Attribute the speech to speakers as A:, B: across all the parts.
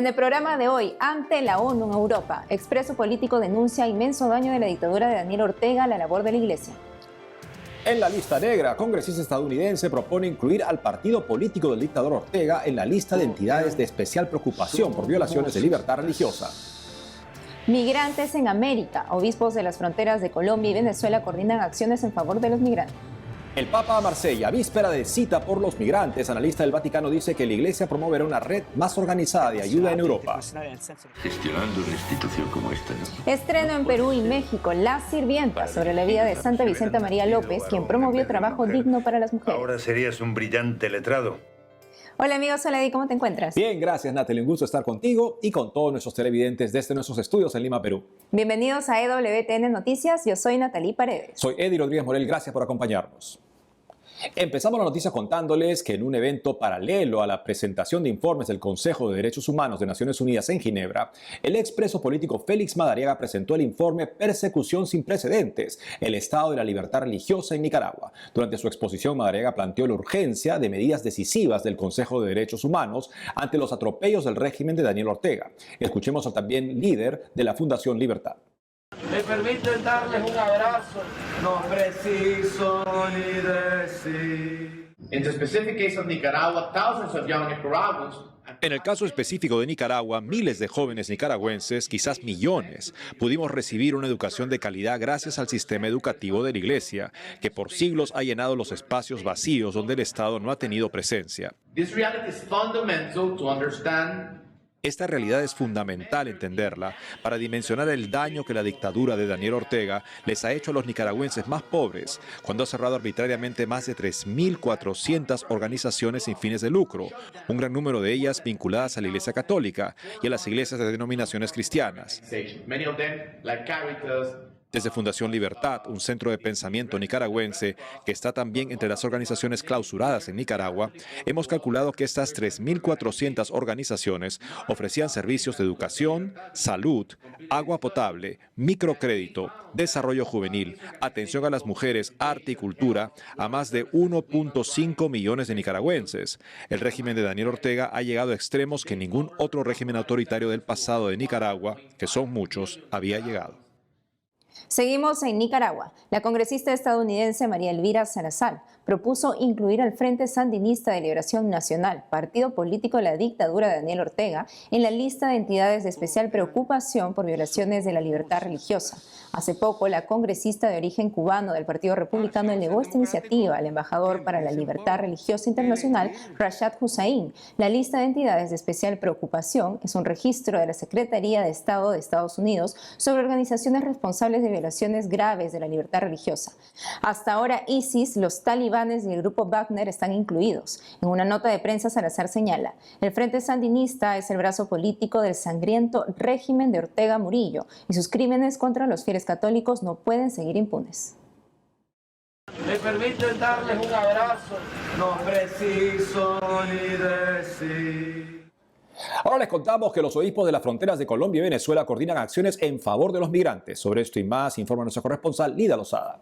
A: En el programa de hoy, ante la ONU en Europa, Expreso Político denuncia inmenso daño de la dictadura de Daniel Ortega a la labor de la Iglesia.
B: En la lista negra, congresista estadounidense propone incluir al partido político del dictador Ortega en la lista de entidades de especial preocupación por violaciones de libertad religiosa.
A: Migrantes en América. Obispos de las fronteras de Colombia y Venezuela coordinan acciones en favor de los migrantes.
B: El Papa a Marsella, víspera de cita por los migrantes. Analista del Vaticano dice que la Iglesia promoverá una red más organizada de ayuda en Europa.
C: Gestionando una institución como esta, ¿no?
A: Estreno en Perú y México, La Sirvienta, sobre la vida de Santa Vicenta María López, quien promovió trabajo digno para las mujeres.
D: Ahora serías un brillante letrado.
A: Hola amigos, hola Eddie, ¿cómo te encuentras?
B: Bien, gracias Natalie, un gusto estar contigo y con todos nuestros televidentes desde nuestros estudios en Lima, Perú.
A: Bienvenidos a EWTN Noticias, yo soy Natalie Paredes.
B: Soy Eddie Rodríguez Morel, gracias por acompañarnos. Empezamos la noticia contándoles que en un evento paralelo a la presentación de informes del Consejo de Derechos Humanos de Naciones Unidas en Ginebra, el expreso político Félix Madariaga presentó el informe Persecución sin precedentes, el estado de la libertad religiosa en Nicaragua. Durante su exposición, Madariaga planteó la urgencia de medidas decisivas del Consejo de Derechos Humanos ante los atropellos del régimen de Daniel Ortega. Escuchemos al también líder de la Fundación Libertad.
E: Me permiten darles un abrazo, no preciso ni decir.
F: In the specific case of Nicaragua, thousands of young Nicaraguans.
B: En el caso específico de Nicaragua, miles de jóvenes nicaragüenses, quizás millones, pudimos recibir una educación de calidad gracias al sistema educativo de la Iglesia, que por siglos ha llenado los espacios vacíos donde el Estado no ha tenido presencia.
F: This reality is fundamental to understand.
B: Esta realidad es fundamental entenderla para dimensionar el daño que la dictadura de Daniel Ortega les ha hecho a los nicaragüenses más pobres, cuando ha cerrado arbitrariamente más de 3.400 organizaciones sin fines de lucro, un gran número de ellas vinculadas a la Iglesia Católica y a las iglesias de denominaciones cristianas.
F: Many of them, like Caritas.
B: Desde Fundación Libertad, un centro de pensamiento nicaragüense que está también entre las organizaciones clausuradas en Nicaragua, hemos calculado que estas 3.400 organizaciones ofrecían servicios de educación, salud, agua potable, microcrédito, desarrollo juvenil, atención a las mujeres, arte y cultura a más de 1.5 millones de nicaragüenses. El régimen de Daniel Ortega ha llegado a extremos que ningún otro régimen autoritario del pasado de Nicaragua, que son muchos, había llegado.
A: Seguimos en Nicaragua. La congresista estadounidense María Elvira Salazar propuso incluir al Frente Sandinista de Liberación Nacional, partido político de la dictadura de Daniel Ortega, en la lista de entidades de especial preocupación por violaciones de la libertad religiosa. Hace poco, la congresista de origen cubano del Partido Republicano elevó esta iniciativa al embajador para la libertad religiosa internacional, Rashad Hussain. La lista de entidades de especial preocupación es un registro de la Secretaría de Estado de Estados Unidos sobre organizaciones responsables de violaciones graves de la libertad religiosa. Hasta ahora, ISIS, los talibanes y el grupo Wagner están incluidos. En una nota de prensa, Salazar señala: el Frente Sandinista es el brazo político del sangriento régimen de Ortega Murillo y sus crímenes contra los fieles católicos no pueden seguir impunes.
E: Me permiten darles un abrazo, no preciso ni decir.
B: Ahora les contamos que los obispos de las fronteras de Colombia y Venezuela coordinan acciones en favor de los migrantes. Sobre esto y más informa nuestra corresponsal Lida Lozada.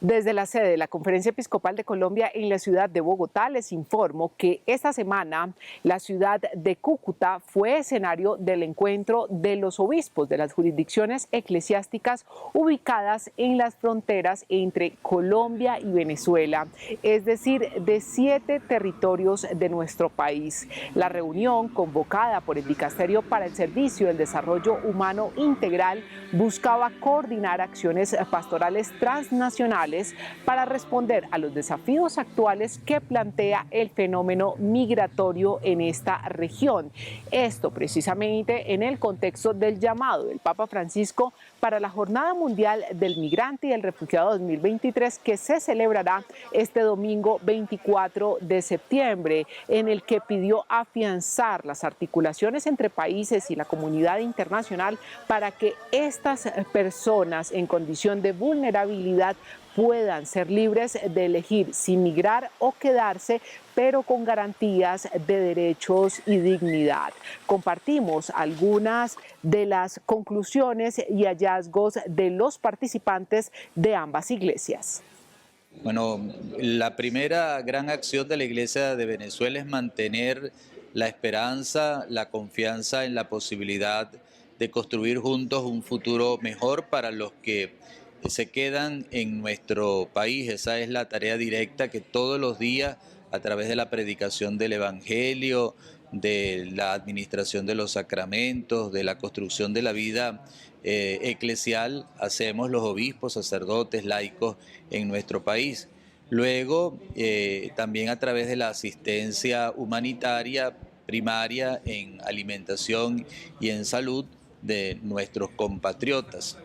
G: Desde la sede de la Conferencia Episcopal de Colombia en la ciudad de Bogotá, les informo que esta semana la ciudad de Cúcuta fue escenario del encuentro de los obispos de las jurisdicciones eclesiásticas ubicadas en las fronteras entre Colombia y Venezuela, es decir, de 7 territorios de nuestro país. La reunión, convocada por el Dicasterio para el Servicio del Desarrollo Humano Integral, buscaba coordinar acciones pastorales transnacionales para responder a los desafíos actuales que plantea el fenómeno migratorio en esta región. Esto precisamente en el contexto del llamado del Papa Francisco para la Jornada Mundial del Migrante y el Refugiado 2023, que se celebrará este domingo 24 de septiembre, en el que pidió afianzar las articulaciones entre países y la comunidad internacional para que estas personas en condición de vulnerabilidad puedan ser libres de elegir si migrar o quedarse, pero con garantías de derechos y dignidad. Compartimos algunas de las conclusiones y hallazgos de los participantes de ambas iglesias.
H: Bueno, la primera gran acción de la Iglesia de Venezuela es mantener la esperanza, la confianza en la posibilidad de construir juntos un futuro mejor para los que se quedan en nuestro país. Esa es la tarea directa que todos los días, a través de la predicación del Evangelio, de la administración de los sacramentos, de la construcción de la vida eclesial, hacemos los obispos, sacerdotes, laicos en nuestro país. Luego, también a través de la asistencia humanitaria primaria en alimentación y en salud de nuestros compatriotas.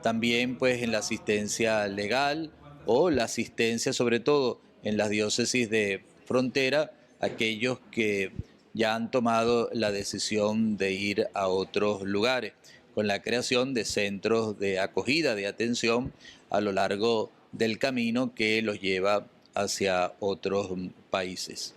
H: También pues en la asistencia legal o la asistencia sobre todo en las diócesis de frontera, aquellos que ya han tomado la decisión de ir a otros lugares, con la creación de centros de acogida, de atención a lo largo del camino que los lleva hacia otros países.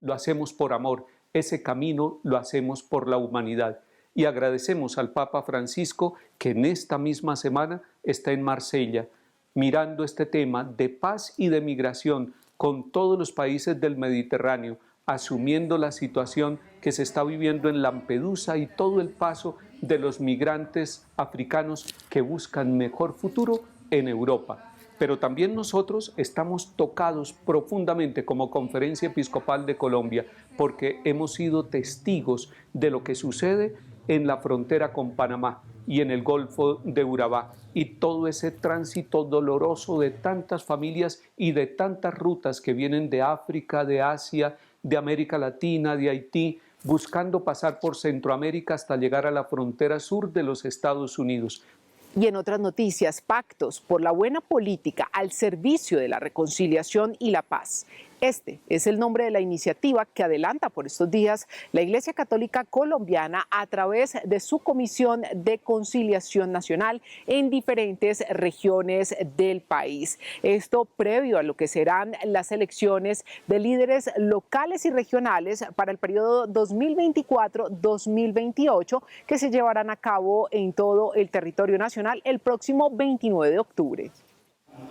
I: Lo hacemos por amor, ese camino lo hacemos por la humanidad. Y agradecemos al Papa Francisco que en esta misma semana está en Marsella, mirando este tema de paz y de migración con todos los países del Mediterráneo, asumiendo la situación que se está viviendo en Lampedusa y todo el paso de los migrantes africanos que buscan mejor futuro en Europa. Pero también nosotros estamos tocados profundamente como Conferencia Episcopal de Colombia porque hemos sido testigos de lo que sucede en la frontera con Panamá y en el Golfo de Urabá y todo ese tránsito doloroso de tantas familias y de tantas rutas que vienen de África, de Asia, de América Latina, de Haití, buscando pasar por Centroamérica hasta llegar a la frontera sur de los Estados Unidos.
G: Y en otras noticias, pactos por la buena política al servicio de la reconciliación y la paz. Este es el nombre de la iniciativa que adelanta por estos días la Iglesia Católica Colombiana a través de su Comisión de Conciliación Nacional en diferentes regiones del país. Esto previo a lo que serán las elecciones de líderes locales y regionales para el periodo 2024-2028 que se llevarán a cabo en todo el territorio nacional el próximo 29 de octubre.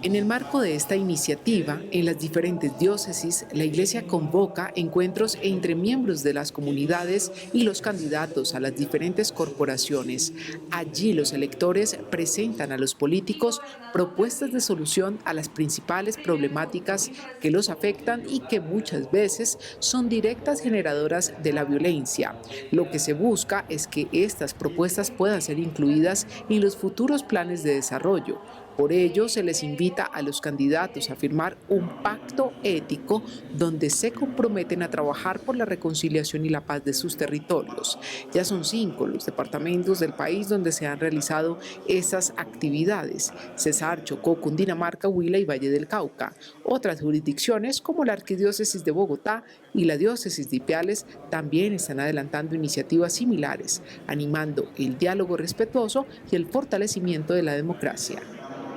J: En el marco de esta iniciativa, en las diferentes diócesis, la Iglesia convoca encuentros entre miembros de las comunidades y los candidatos a las diferentes corporaciones. Allí los electores presentan a los políticos propuestas de solución a las principales problemáticas que los afectan y que muchas veces son directas generadoras de la violencia. Lo que se busca es que estas propuestas puedan ser incluidas en los futuros planes de desarrollo. Por ello, se les invita a los candidatos a firmar un pacto ético donde se comprometen a trabajar por la reconciliación y la paz de sus territorios. Ya son 5 los departamentos del país donde se han realizado esas actividades: Cesar, Chocó, Cundinamarca, Huila y Valle del Cauca. Otras jurisdicciones, como la Arquidiócesis de Bogotá y la Diócesis de Ipiales, también están adelantando iniciativas similares, animando el diálogo respetuoso y el fortalecimiento de la democracia.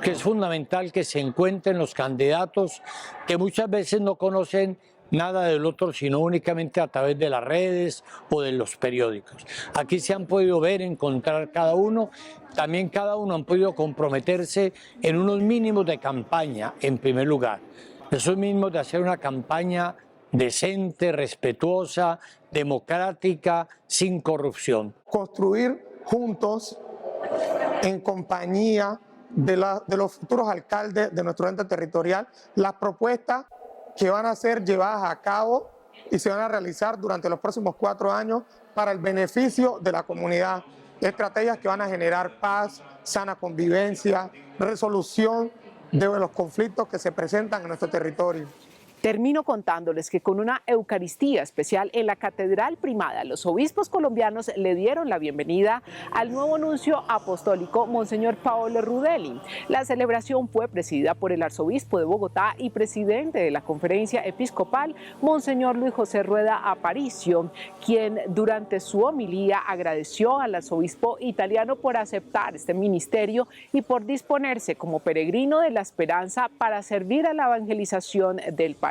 K: Que es fundamental que se encuentren los candidatos que muchas veces no conocen nada del otro, sino únicamente a través de las redes o de los periódicos. Aquí se han podido ver, encontrar cada uno, también cada uno han podido comprometerse en unos mínimos de campaña, en primer lugar. Esos mínimos de hacer una campaña decente, respetuosa, democrática, sin corrupción.
L: Construir juntos, en compañía de los futuros alcaldes de nuestro ente territorial, las propuestas que van a ser llevadas a cabo y se van a realizar durante los próximos 4 años para el beneficio de la comunidad. Estrategias que van a generar paz, sana convivencia, resolución de los conflictos que se presentan en nuestro territorio.
G: Termino contándoles que con una Eucaristía especial en la Catedral Primada, los obispos colombianos le dieron la bienvenida al nuevo nuncio apostólico, Monseñor Paolo Rudelli. La celebración fue presidida por el arzobispo de Bogotá y presidente de la Conferencia Episcopal, Monseñor Luis José Rueda Aparicio, quien durante su homilía agradeció al arzobispo italiano por aceptar este ministerio y por disponerse como peregrino de la esperanza para servir a la evangelización del país.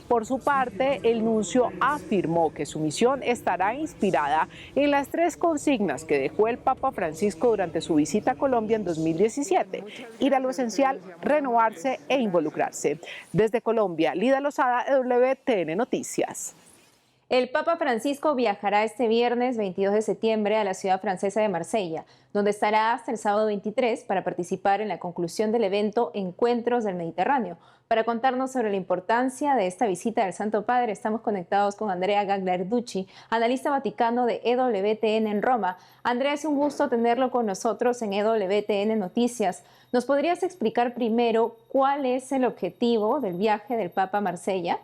G: Por su parte, el nuncio afirmó que su misión estará inspirada en las 3 consignas que dejó el Papa Francisco durante su visita a Colombia en 2017: ir a lo esencial, renovarse e involucrarse. Desde Colombia, Lida Lozada, WTN Noticias.
A: El Papa Francisco viajará este viernes 22 de septiembre a la ciudad francesa de Marsella, donde estará hasta el sábado 23 para participar en la conclusión del evento Encuentros del Mediterráneo. Para contarnos sobre la importancia de esta visita del Santo Padre, estamos conectados con Andrea Gagliarducci, analista vaticano de EWTN en Roma. Andrea, es un gusto tenerlo con nosotros en EWTN Noticias. ¿Nos podrías explicar primero cuál es el objetivo del viaje del Papa a Marsella?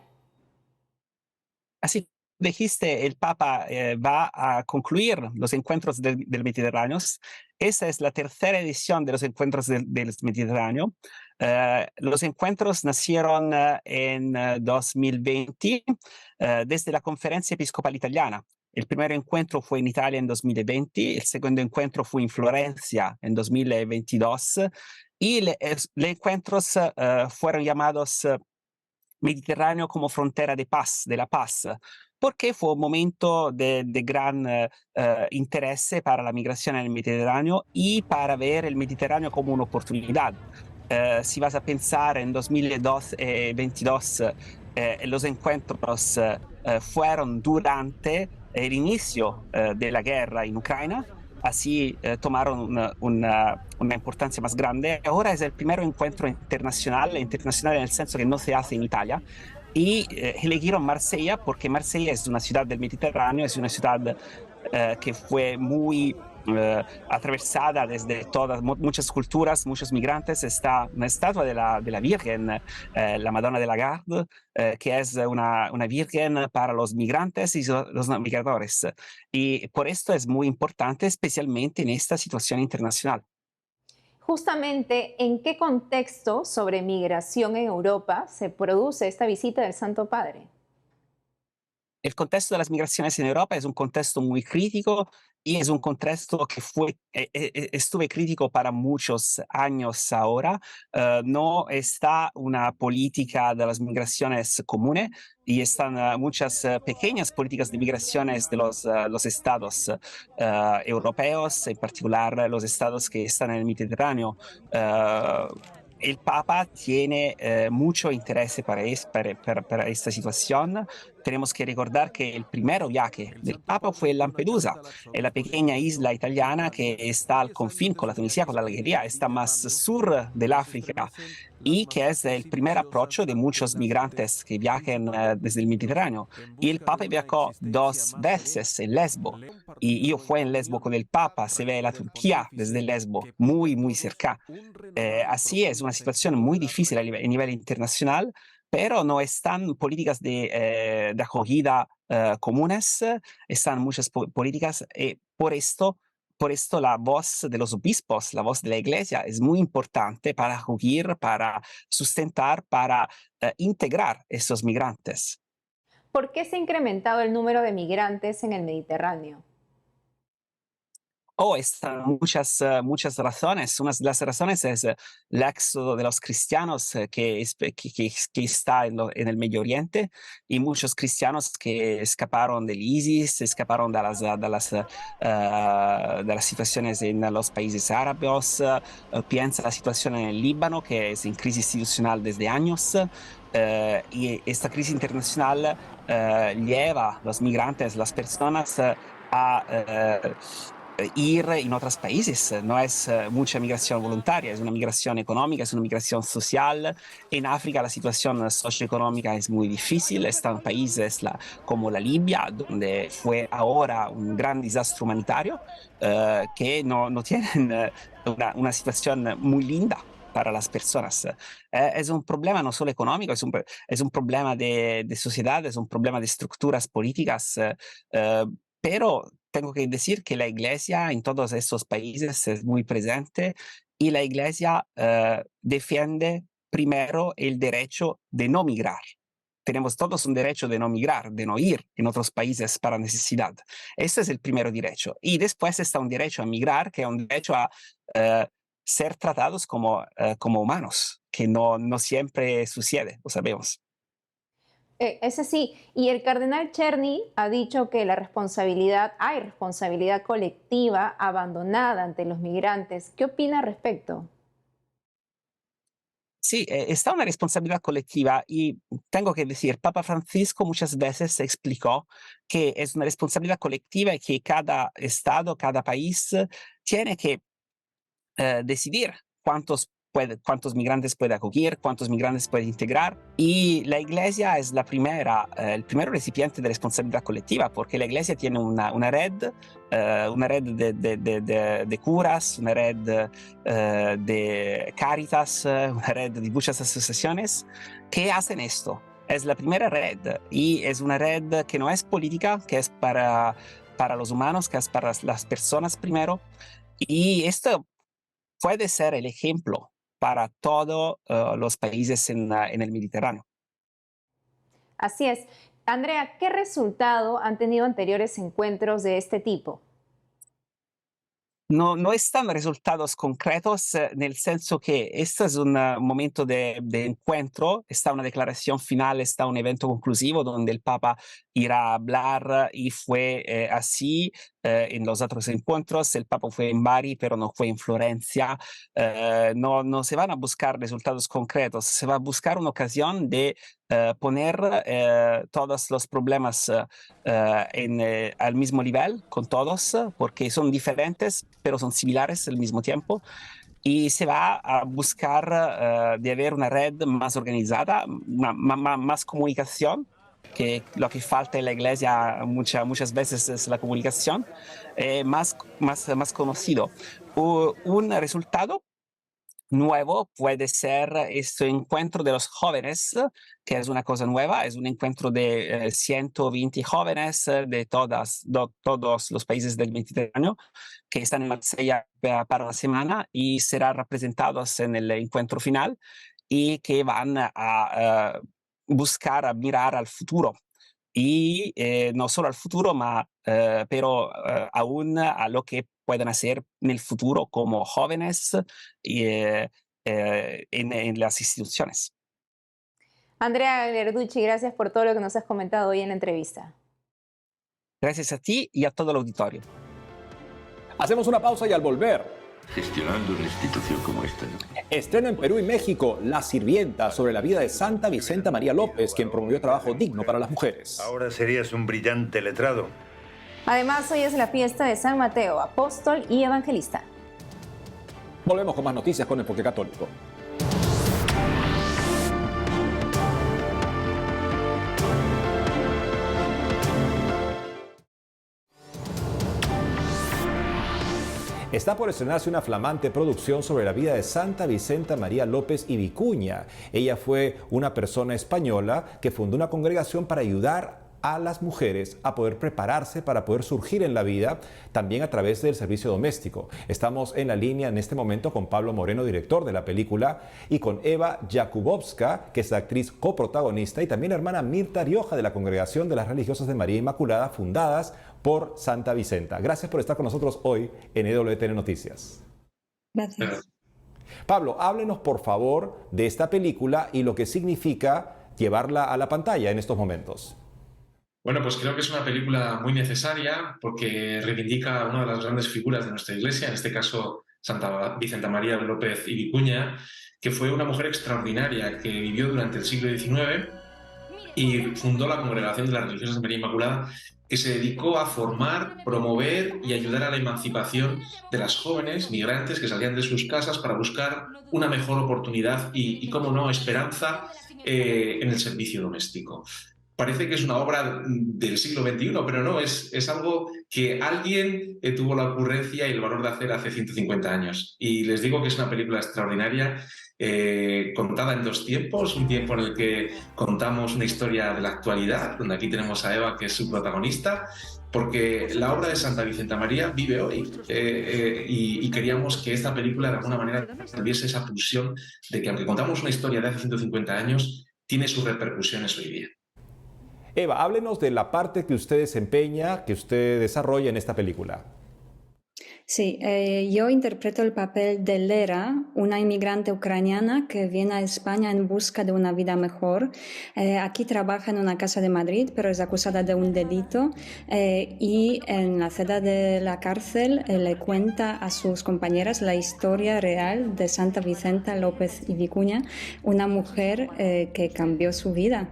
M: Así dijiste, el Papa va a concluir los encuentros del Mediterráneo. Esa es la tercera edición de los encuentros del Mediterráneo. Los encuentros nacieron en 2020 desde la Conferencia Episcopal Italiana. El primer encuentro fue en Italia en 2020, el segundo encuentro fue en Florencia en 2022 y los encuentros fueron llamados Mediterráneo como frontera de paz, de la paz, porque fue un momento de gran interés para la migración en el Mediterráneo y para ver el Mediterráneo como una oportunidad. Si vas a pensar en 2022, los encuentros fueron durante el inicio de la guerra en Ucrania, así tomaron una importancia más grande. Ahora es el primer encuentro internacional en el senso que no se hace en Italia, y eligieron Marsella porque Marsella es una ciudad del Mediterráneo, es una ciudad que fue muy atravesada desde muchas culturas, muchos migrantes. Está una estatua de la Virgen, la Madonna de la Garde, que es una virgen para los migrantes y los migradores. Y por esto es muy importante, especialmente en esta situación internacional.
A: Justamente, ¿en qué contexto sobre migración en Europa se produce esta visita del Santo Padre?
M: El contexto de las migraciones en Europa es un contexto muy crítico y es un contexto que estuve crítico para muchos años ahora. No está una política de las migraciones común y están muchas pequeñas políticas de migraciones de los estados europeos, en particular los estados que están en el Mediterráneo. El Papa tiene mucho interés para esta situación. Tenemos que recordar que el primer viaje del Papa fue en Lampedusa, en la pequeña isla italiana que está al confín con la Tunisia, con la Algeria, está más sur del África, y que es el primer approach de muchos migrantes que viajan desde el Mediterráneo. Y el Papa viajó 2 veces en Lesbo, y yo fui en Lesbo con el Papa. Se ve la Turquía desde Lesbo, muy, muy cerca. Así es una situación muy difícil a nivel internacional, pero no están políticas de acogida comunes, están muchas políticas, y por esto la voz de los obispos, la voz de la Iglesia es muy importante para acoger, para sustentar, para integrar estos migrantes.
A: ¿Por qué se ha incrementado el número de migrantes en el Mediterráneo?
M: Están muchas razones. Una de las razones es el éxodo de los cristianos que está en el Medio Oriente, y muchos cristianos que escaparon del ISIS, escaparon de las situaciones en los países árabes. Piensa la situación en el Líbano, que es en crisis institucional desde años. Y esta crisis internacional lleva a los migrantes, las personas, a ir en otros países. No es mucha migración voluntaria, es una migración económica, es una migración social. En África la situación socioeconómica es muy difícil. Están países como la Libia, donde fue ahora un gran desastre humanitario, que no tienen una situación muy linda para las personas. Es un problema no solo económico, es un problema de sociedad, es un problema de estructuras políticas, pero tengo que decir que la Iglesia en todos estos países es muy presente, y la Iglesia defiende primero el derecho de no migrar. Tenemos todos un derecho de no migrar, de no ir en otros países para necesidad. Ese es el primer derecho. Y después está un derecho a migrar, que es un derecho a ser tratados como humanos, que no siempre sucede, lo sabemos.
A: Es así. Y el cardenal Czerny ha dicho que hay responsabilidad colectiva abandonada ante los migrantes. ¿Qué opina al respecto?
M: Sí, está una responsabilidad colectiva y tengo que decir, Papa Francisco muchas veces explicó que es una responsabilidad colectiva y que cada estado, cada país tiene que decidir cuántos migrantes puede acoger, cuántos migrantes puede integrar. Y la Iglesia es el primer recipiente de responsabilidad colectiva, porque la Iglesia tiene una red de curas, una red de Cáritas, una red de muchas asociaciones que hacen esto. Es la primera red y es una red que no es política, que es para los humanos, que es para las personas primero. Y esto puede ser el ejemplo para todos los países en el Mediterráneo.
A: Así es. Andrea, ¿qué resultado han tenido anteriores encuentros de este tipo?
M: No están resultados concretos en el senso que este es un momento de encuentro, está una declaración final, está un evento conclusivo donde el Papa irá a hablar y fue así en los otros encuentros. El Papa fue en Bari, pero no fue en Florencia. No se van a buscar resultados concretos, se va a buscar una ocasión de poner todos los problemas al mismo nivel con todos, porque son diferentes, pero son similares al mismo tiempo. Y se va a buscar de haber una red más organizada, más comunicación, que lo que falta en la Iglesia muchas veces es la comunicación, más conocido. Un resultado nuevo puede ser este encuentro de los jóvenes, que es una cosa nueva, es un encuentro de 120 jóvenes de todos los países del Mediterráneo que están en Marsella para la semana y serán representados en el encuentro final y que van a buscar, a mirar al futuro. Y no solo al futuro, pero aún a lo que pueden hacer en el futuro como jóvenes y, en las instituciones.
A: Andrea Lerducci, gracias por todo lo que nos has comentado hoy en la entrevista.
M: Gracias a ti y a todo el auditorio.
N: Hacemos una pausa y al volver,
C: gestionando una institución como esta, ¿no?
N: Estreno en Perú y México La Sirvienta, sobre la vida de Santa Vicenta María López, quien promovió trabajo digno para las mujeres.
D: Ahora serías un brillante letrado.
A: Además, hoy es la fiesta de San Mateo, apóstol y evangelista.
N: Volvemos con más noticias con Enfoque Católico. Está por estrenarse una flamante producción sobre la vida de Santa Vicenta María López y Vicuña. Ella fue una persona española que fundó una congregación para ayudar a las mujeres a poder prepararse para poder surgir en la vida, también a través del servicio doméstico. Estamos en la línea en este momento con Pablo Moreno, director de la película, y con Eva Jakubowska, que es la actriz coprotagonista, y también la hermana Mirta Rioja de la Congregación de las Religiosas de María Inmaculada, fundadas por Santa Vicenta. Gracias por estar con nosotros hoy en EWTN Noticias.
O: Gracias.
N: Pablo, háblenos por favor de esta película y lo que significa llevarla a la pantalla en estos momentos.
P: Bueno, pues creo que es una película muy necesaria porque reivindica a una de las grandes figuras de nuestra Iglesia, en este caso Santa Vicenta María López y Vicuña, que fue una mujer extraordinaria que vivió durante el siglo XIX y fundó la Congregación de las Religiosas de María Inmaculada, que se dedicó a formar, promover y ayudar a la emancipación de las jóvenes migrantes que salían de sus casas para buscar una mejor oportunidad y cómo no, esperanza en el servicio doméstico. Parece que es una obra del siglo XXI, pero no, es algo que alguien tuvo la ocurrencia y el valor de hacer hace 150 años. Y les digo que es una película extraordinaria, contada en dos tiempos, un tiempo en el que contamos una historia de la actualidad, donde aquí tenemos a Eva, que es su protagonista, porque la obra de Santa Vicenta María vive hoy y queríamos que esta película de alguna manera tuviese esa pulsión de que aunque contamos una historia de hace 150 años, tiene sus repercusiones hoy día.
N: Eva, háblenos de la parte que usted desempeña, que usted desarrolla en esta película.
O: Sí, yo interpreto el papel de Lera, una inmigrante ucraniana que viene a España en busca de una vida mejor. Aquí trabaja en una casa de Madrid, pero es acusada de un delito y en la celda de la cárcel le cuenta a sus compañeras la historia real de Santa Vicenta López y Vicuña, una mujer que cambió su vida.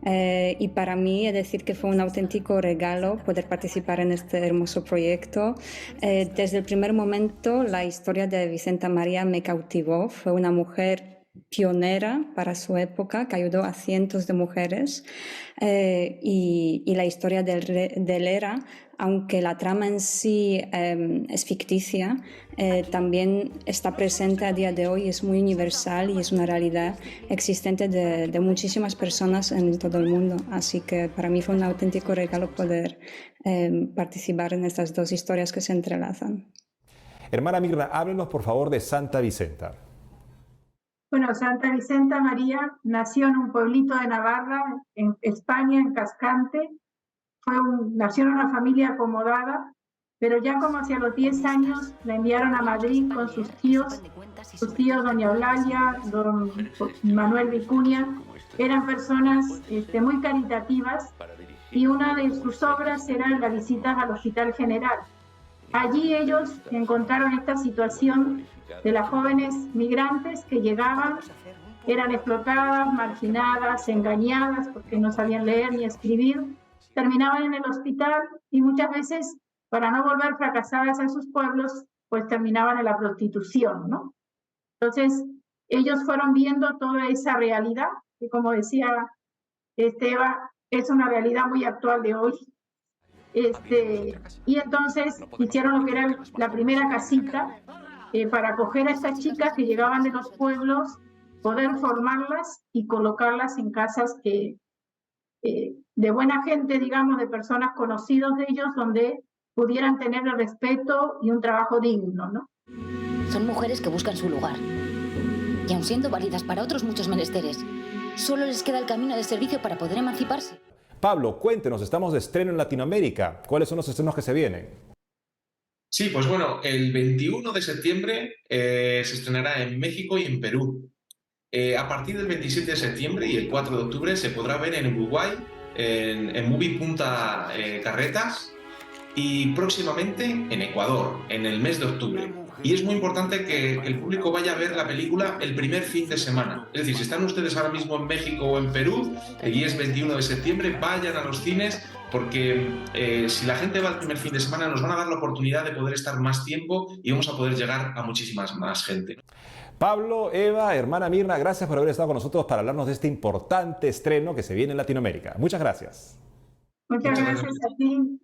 O: Y para mí, es decir, que fue un auténtico regalo poder participar en este hermoso proyecto. Desde el primer momento, la historia de Vicenta María me cautivó. Fue una mujer pionera para su época, que ayudó a cientos de mujeres. Y la historia de Lera, aunque la trama en sí es ficticia, también está presente a día de hoy, es muy universal y es una realidad existente de muchísimas personas en todo el mundo. Así que para mí fue un auténtico regalo poder participar en estas dos historias que se entrelazan.
N: Hermana Mirna, háblenos por favor de Santa Vicenta.
Q: Bueno, Santa Vicenta María nació en un pueblito de Navarra, en España, en Cascante. Nació en una familia acomodada, pero ya como hacia los 10 años la enviaron a Madrid con sus tíos doña Eulalia, don Manuel Vicuña. Eran personas muy caritativas y una de sus obras eran las visitas al Hospital General. Allí ellos encontraron esta situación de las jóvenes migrantes que llegaban, eran explotadas, marginadas, engañadas porque no sabían leer ni escribir, terminaban en el hospital y muchas veces, para no volver fracasadas a sus pueblos, pues terminaban en la prostitución, ¿no? Entonces, ellos fueron viendo toda esa realidad, que como decía Eva, es una realidad muy actual de hoy. Y entonces hicieron lo que era la primera casita para acoger a estas chicas que llegaban de los pueblos, poder formarlas y colocarlas en casas de buena gente, digamos, de personas conocidos de ellos, donde pudieran tener el respeto y un trabajo digno, ¿no?
R: Son mujeres que buscan su lugar. Y aun siendo válidas para otros muchos menesteres, solo les queda el camino de servicio para poder emanciparse.
N: Pablo, cuéntenos, estamos de estreno en Latinoamérica. ¿Cuáles son los estrenos que se vienen?
P: Sí, pues bueno, el 21 de septiembre se estrenará en México y en Perú. A partir del 27 de septiembre y el 4 de octubre se podrá ver en Uruguay, en Movie Punta Carretas, y próximamente en Ecuador, en el mes de octubre. Y es muy importante que el público vaya a ver la película el primer fin de semana. Es decir, si están ustedes ahora mismo en México o en Perú, y es 21 de septiembre, vayan a los cines, porque si la gente va el primer fin de semana nos van a dar la oportunidad de poder estar más tiempo y vamos a poder llegar a muchísimas más gente.
N: Pablo, Eva, hermana Mirna, gracias por haber estado con nosotros para hablarnos de este importante estreno que se viene en Latinoamérica. Muchas gracias.
Q: Muchas gracias a ti.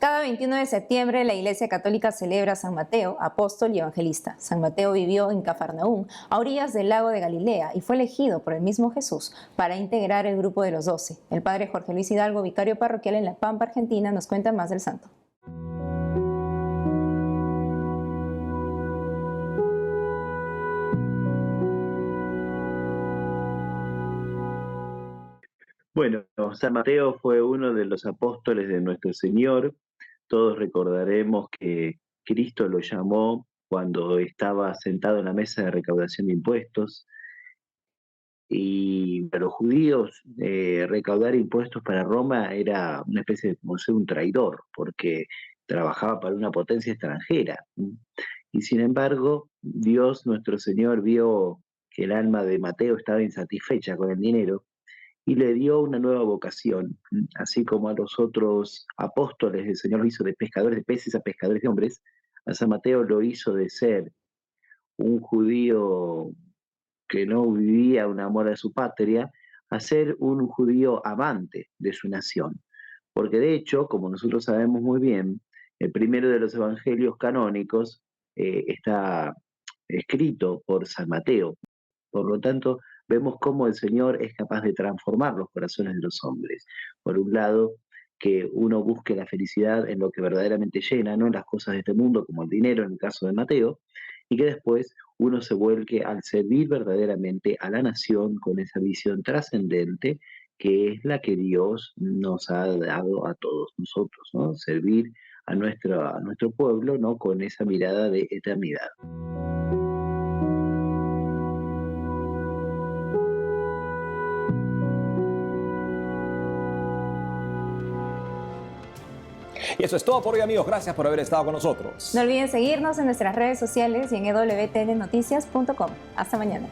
A: Cada 21 de septiembre la Iglesia Católica celebra a San Mateo, apóstol y evangelista. San Mateo vivió en Cafarnaúm, a orillas del lago de Galilea, y fue elegido por el mismo Jesús para integrar el grupo de los 12. El padre Jorge Luis Hidalgo, vicario parroquial en La Pampa, Argentina, nos cuenta más del santo.
S: Bueno, San Mateo fue uno de los apóstoles de nuestro Señor. Todos recordaremos que Cristo lo llamó cuando estaba sentado en la mesa de recaudación de impuestos. Y para los judíos, recaudar impuestos para Roma era una especie de como ser un traidor, porque trabajaba para una potencia extranjera. Y sin embargo, Dios, nuestro Señor, vio que el alma de Mateo estaba insatisfecha con el dinero y le dio una nueva vocación, así como a los otros apóstoles el Señor lo hizo de pescadores de peces a pescadores de hombres. A San Mateo lo hizo de ser un judío que no vivía un amor a su patria, a ser un judío amante de su nación. Porque de hecho, como nosotros sabemos muy bien, el primero de los evangelios canónicos está escrito por San Mateo. Por lo tanto, vemos cómo el Señor es capaz de transformar los corazones de los hombres. Por un lado, que uno busque la felicidad en lo que verdaderamente llena, no en las cosas de este mundo, como el dinero en el caso de Mateo, y que después uno se vuelque al servir verdaderamente a la nación con esa visión trascendente que es la que Dios nos ha dado a todos nosotros, ¿no? Servir a nuestro pueblo, ¿no? Con esa mirada de eternidad.
N: Y eso es todo por hoy, amigos. Gracias por haber estado con nosotros.
A: No olviden seguirnos en nuestras redes sociales y en www.tnnoticias.com. Hasta mañana.